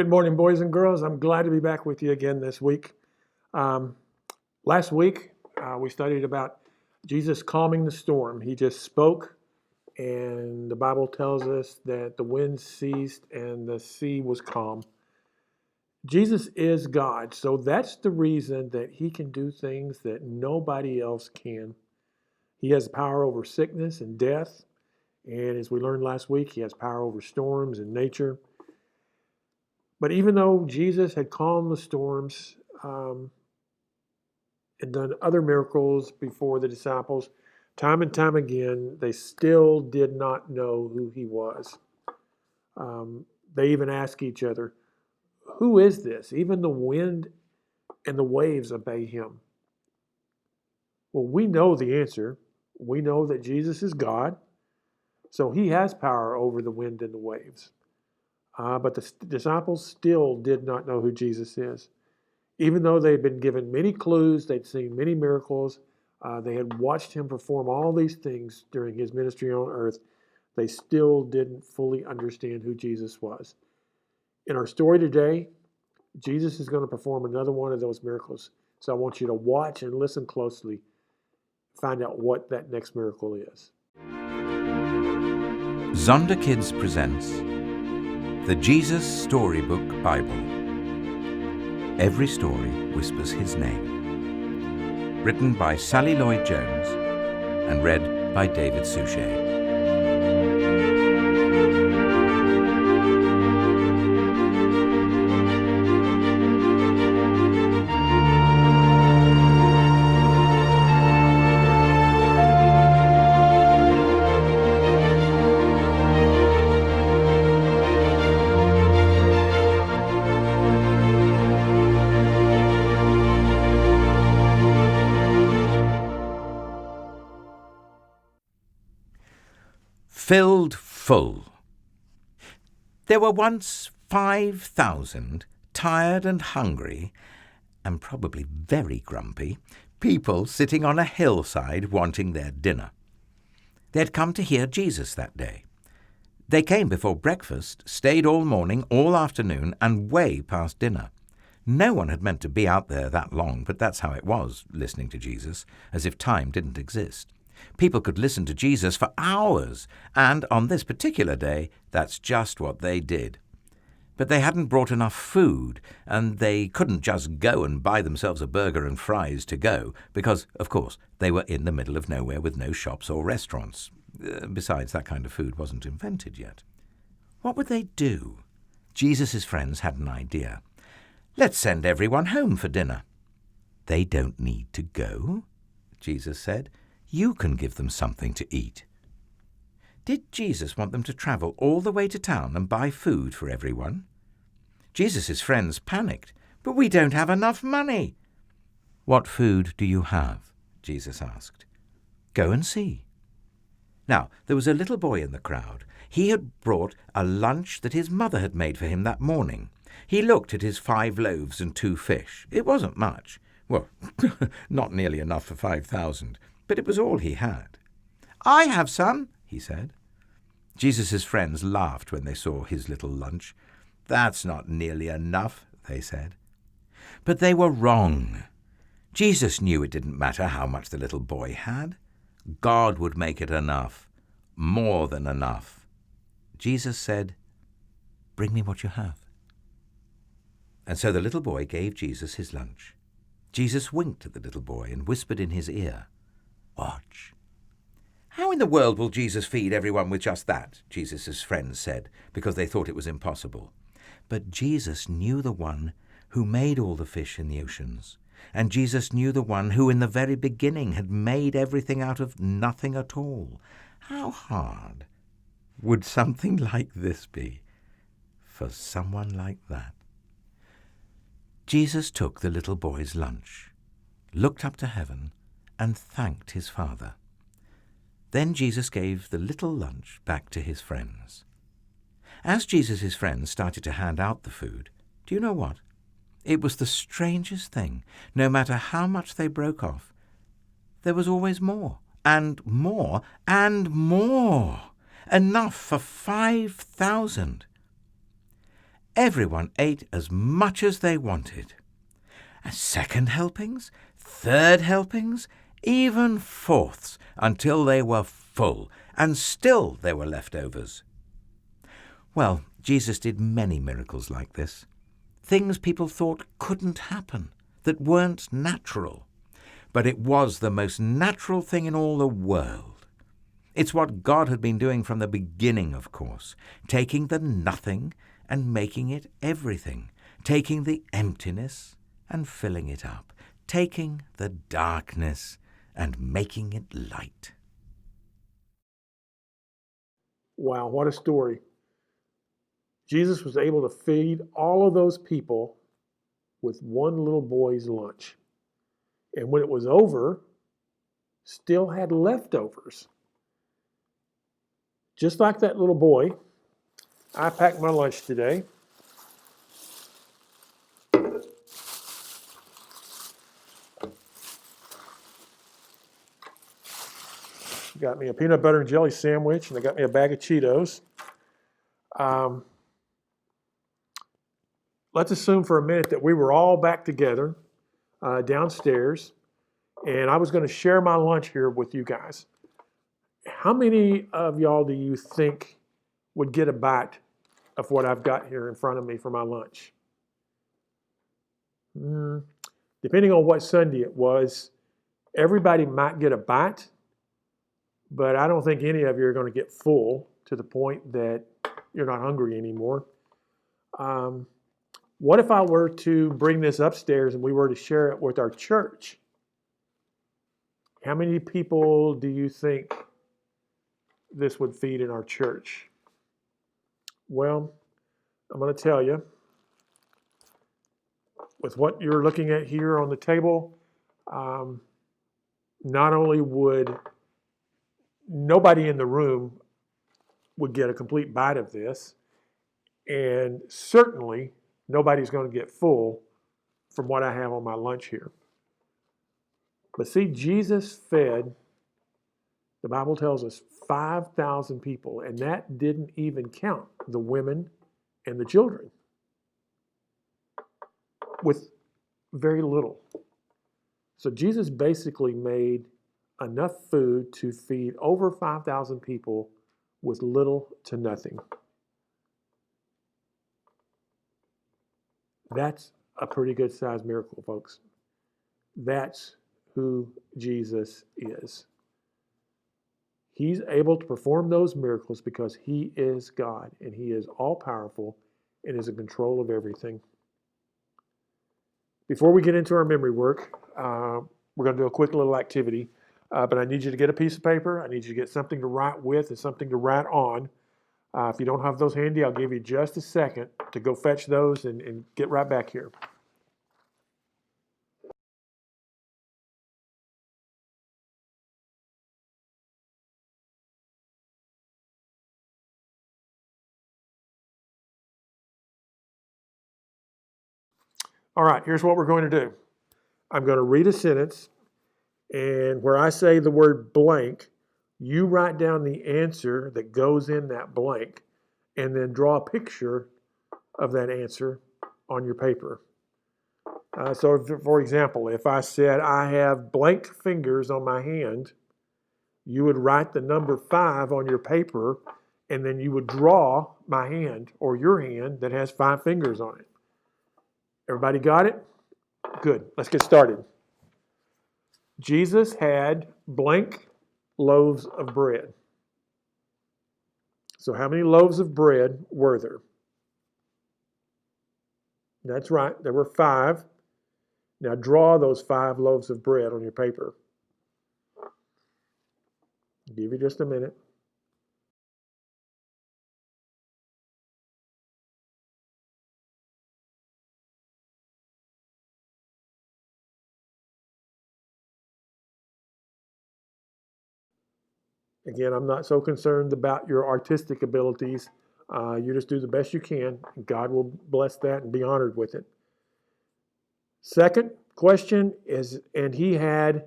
Good morning, boys and girls. I'm glad to be back with you again this week. Um, Last week, we studied about Jesus calming the storm. He just spoke, and the Bible tells us that the wind ceased and the sea was calm. Jesus is God, so that's the reason that he can do things that nobody else can. He has power over sickness and death, and as we learned last week, he has power over storms and nature. But even though Jesus had calmed the storms and done other miracles before the disciples, time and time again, they still did not know who he was. They even asked each other, "Who is this? Even the wind and the waves obey him." Well, we know the answer. We know that Jesus is God, so he has power over the wind and the waves. But the disciples still did not know who Jesus is. Even though they'd been given many clues, they'd seen many miracles, they had watched him perform all these things during his ministry on earth, they still didn't fully understand who Jesus was. In our story today, Jesus is going to perform another one of those miracles. So I want you to watch and listen closely, find out what that next miracle is. SomaKids presents the Jesus Storybook Bible. Every story whispers his name. Written by Sally Lloyd-Jones and read by David Suchet. Filled full. There were once 5,000 tired and hungry, and probably very grumpy, people sitting on a hillside wanting their dinner. They had come to hear Jesus that day. They came before breakfast, stayed all morning, all afternoon, and way past dinner. No one had meant to be out there that long, but that's how it was, listening to Jesus, as if time didn't exist. People could listen to Jesus for hours, and on this particular day, that's just what they did. But they hadn't brought enough food, and they couldn't just go and buy themselves a burger and fries to go, because, of course, they were in the middle of nowhere with no shops or restaurants. Besides, that kind of food wasn't invented yet. What would they do? Jesus' friends had an idea. Let's send everyone home for dinner. They don't need to go, Jesus said. You can give them something to eat. Did Jesus want them to travel all the way to town and buy food for everyone? Jesus' friends panicked. But we don't have enough money. What food do you have? Jesus asked. Go and see. Now, there was a little boy in the crowd. He had brought a lunch that his mother had made for him that morning. He looked at his 5 loaves and 2 fish. It wasn't much. Well, not nearly enough for 5,000. But it was all he had. I have some, he said. Jesus' friends laughed when they saw his little lunch. That's not nearly enough, they said. But they were wrong. Jesus knew it didn't matter how much the little boy had. God would make it enough, more than enough. Jesus said, "Bring me what you have." And so the little boy gave Jesus his lunch. Jesus winked at the little boy and whispered in his ear, "Watch." How in the world will Jesus feed everyone with just that? Jesus' friends said, because they thought it was impossible. But Jesus knew the one who made all the fish in the oceans, and Jesus knew the one who in the very beginning had made everything out of nothing at all. How hard would something like this be for someone like that? Jesus took the little boy's lunch, looked up to heaven, and thanked his Father. Then Jesus gave the little lunch back to his friends. As Jesus' friends started to hand out the food, do you know what? It was the strangest thing. No matter how much they broke off, there was always more, and more, and more. Enough for 5,000. Everyone ate as much as they wanted. Second helpings, third helpings, even fourths, until they were full, and still there were leftovers. Well, Jesus did many miracles like this. Things people thought couldn't happen, that weren't natural. But it was the most natural thing in all the world. It's what God had been doing from the beginning, of course, taking the nothing and making it everything, taking the emptiness and filling it up, taking the darkness and making it light. Wow, what a story. Jesus was able to feed all of those people with one little boy's lunch. And when it was over, still had leftovers. Just like that little boy, I packed my lunch today. Got me a peanut butter and jelly sandwich, and I got me a bag of Cheetos. Let's assume for a minute that we were all back together downstairs, and I was going to share my lunch here with you guys. How many of y'all do you think would get a bite of what I've got here in front of me for my lunch? Depending on what Sunday it was, everybody might get a bite, but I don't think any of you are going to get full to the point that you're not hungry anymore. What if I were to bring this upstairs and we were to share it with our church? How many people do you think this would feed in our church? Well, I'm going to tell you, with what you're looking at here on the table, not only would nobody in the room would get a complete bite of this, and certainly nobody's going to get full from what I have on my lunch here. But see, Jesus fed, the Bible tells us, 5,000 people, and that didn't even count the women and the children, with very little. So Jesus basically made enough food to feed over 5,000 people with little to nothing. That's a pretty good sized miracle, folks. That's who Jesus is. He's able to perform those miracles because he is God and he is all powerful and is in control of everything. Before we get into our memory work, we're going to do a quick little activity, but I need you to get a piece of paper. I need you to get something to write with and something to write on. If you don't have those handy, I'll give you just a second to go fetch those and get right back here. All right, here's what we're going to do. I'm going to read a sentence, and where I say the word blank, you write down the answer that goes in that blank, and then draw a picture of that answer on your paper. So, for example, if I said I have blank fingers on my hand, you would write the number 5 on your paper, and then you would draw my hand or your hand that has 5 fingers on it. Everybody got it? Good. Let's get started. Jesus had blank loaves of bread. So how many loaves of bread were there? That's right. There were 5. Now draw those 5 loaves of bread on your paper. I'll give you just a minute. Again, I'm not so concerned about your artistic abilities. You just do the best you can. God will bless that and be honored with it. Second question is, and he had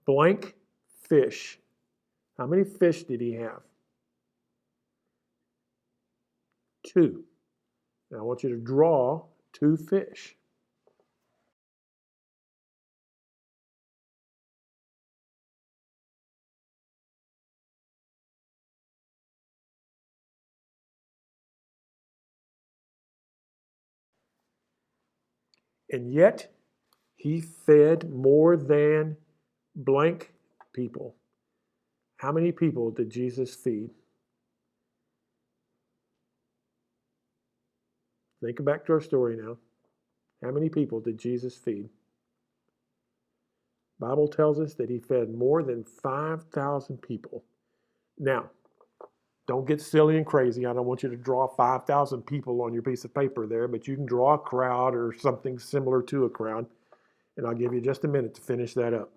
blank fish. How many fish did he have? 2. Now I want you to draw 2 fish. And yet he fed more than blank people. How many people did Jesus feed? Think back to our story now. How many people did Jesus feed? The Bible tells us that he fed more than 5,000 people. Now, don't get silly and crazy. I don't want you to draw 5,000 people on your piece of paper there, but you can draw a crowd or something similar to a crowd. And I'll give you just a minute to finish that up.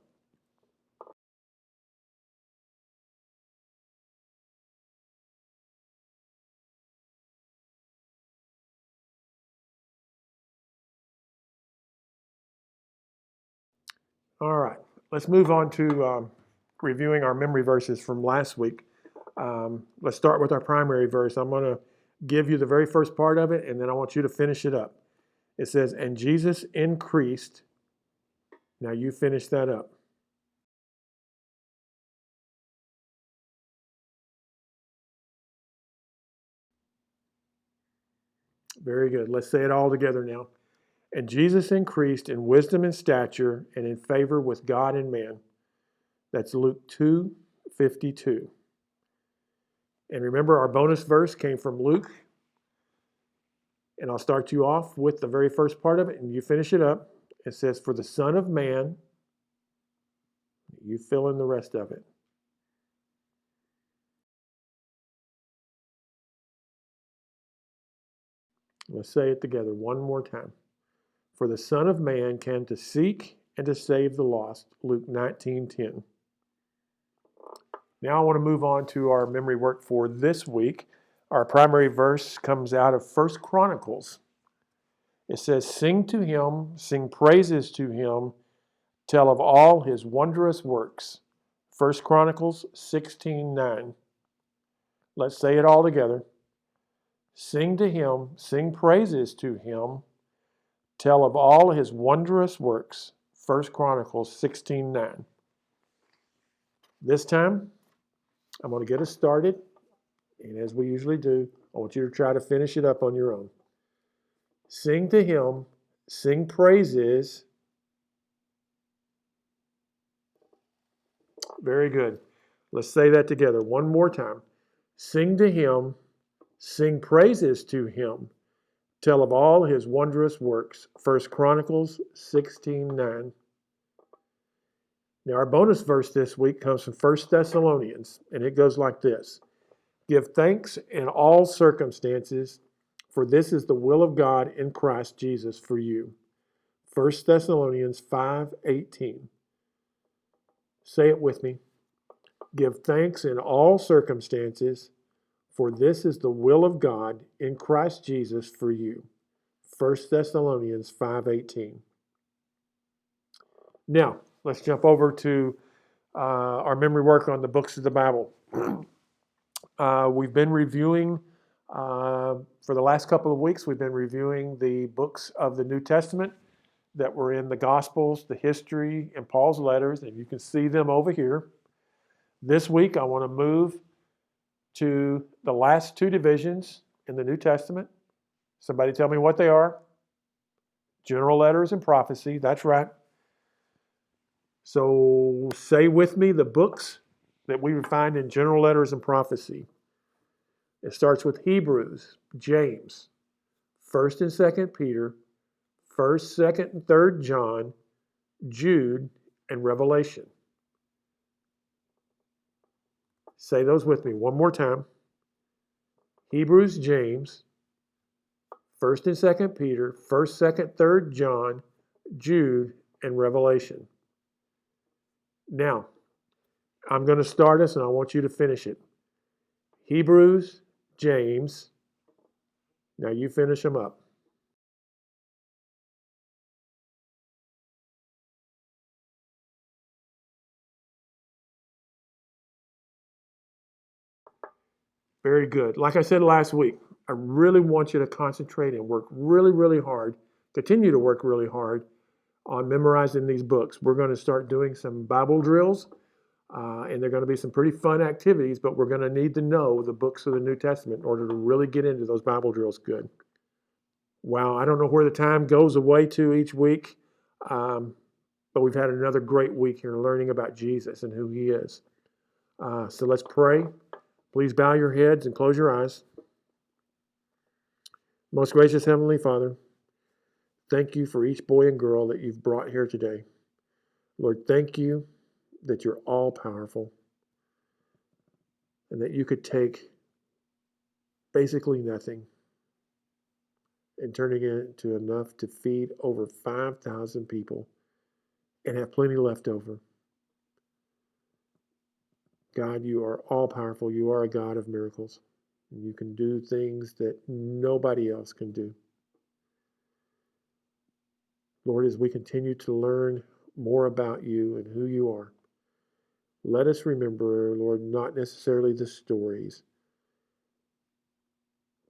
All right, let's move on to reviewing our memory verses from last week. Let's start with our primary verse. I'm going to give you the very first part of it, and then I want you to finish it up. It says, and Jesus increased. Now you finish that up. Very good. Let's say it all together now. And Jesus increased in wisdom and stature and in favor with God and man. That's Luke 2:52. And remember, our bonus verse came from Luke. And I'll start you off with the very first part of it, and you finish it up. It says, for the Son of Man, you fill in the rest of it. Let's say it together one more time. For the Son of Man came to seek and to save the lost. Luke 19:10. Now I want to move on to our memory work for this week. Our primary verse comes out of 1 Chronicles. It says, sing to him, sing praises to him, tell of all his wondrous works. 1 Chronicles 16:9. Let's say it all together. Sing to him, sing praises to him, tell of all his wondrous works. 1 Chronicles 16:9. This time, I'm going to get us started, and as we usually do, I want you to try to finish it up on your own. Sing to him, sing praises. Very good. Let's say that together one more time. Sing to him, sing praises to him, tell of all his wondrous works. 1 Chronicles 16:9. Now, our bonus verse this week comes from 1 Thessalonians, and it goes like this. Give thanks in all circumstances, for this is the will of God in Christ Jesus for you. 1 Thessalonians 5:18. Say it with me. Give thanks in all circumstances, for this is the will of God in Christ Jesus for you. 1 Thessalonians 5:18. Now, let's jump over to our memory work on the books of the Bible. We've been reviewing, for the last couple of weeks, we've been reviewing the books of the New Testament that were in the Gospels, the history, and Paul's letters, and you can see them over here. This week, I want to move to the last 2 divisions in the New Testament. Somebody tell me what they are. General letters and prophecy, that's right. So say with me the books that we would find in general letters and prophecy. It starts with Hebrews, James, 1st and 2nd Peter, 1st, 2nd, and 3rd John, Jude, and Revelation. Say those with me one more time. Hebrews, James, 1st and 2nd Peter, 1st, 2nd, 3rd John, Jude, and Revelation. Now, I'm going to start us and I want you to finish it. Hebrews, James. Now you finish them up. Very good. Like I said last week, I really want you to concentrate and work really, really hard, continue to work really hard on memorizing these books. We're going to start doing some Bible drills, and they're going to be some pretty fun activities, but we're going to need to know the books of the New Testament in order to really get into those Bible drills good. Wow, I don't know where the time goes away to each week, but we've had another great week here learning about Jesus and who he is. So let's pray. Please bow your heads and close your eyes. Most gracious Heavenly Father, thank you for each boy and girl that you've brought here today. Lord, thank you that you're all powerful and that you could take basically nothing and turning it into enough to feed over 5,000 people and have plenty left over. God, you are all powerful. You are a God of miracles. You can do things that nobody else can do. Lord, as we continue to learn more about you and who you are, let us remember, Lord, not necessarily the stories,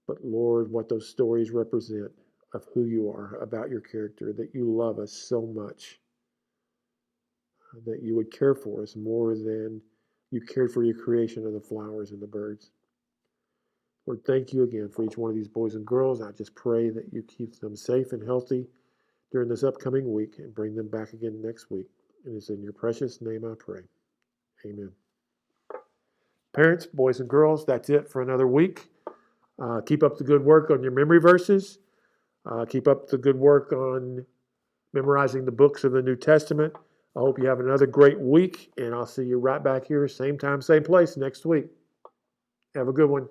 but Lord, what those stories represent of who you are, about your character, that you love us so much, that you would care for us more than you cared for your creation of the flowers and the birds. Lord, thank you again for each one of these boys and girls. I just pray that you keep them safe and healthy during this upcoming week and bring them back again next week. And it's in your precious name I pray. Amen. Parents, boys and girls, that's it for another week. Keep up the good work on your memory verses. Keep up the good work on memorizing the books of the New Testament. I hope you have another great week, and I'll see you right back here, same time, same place next week. Have a good one.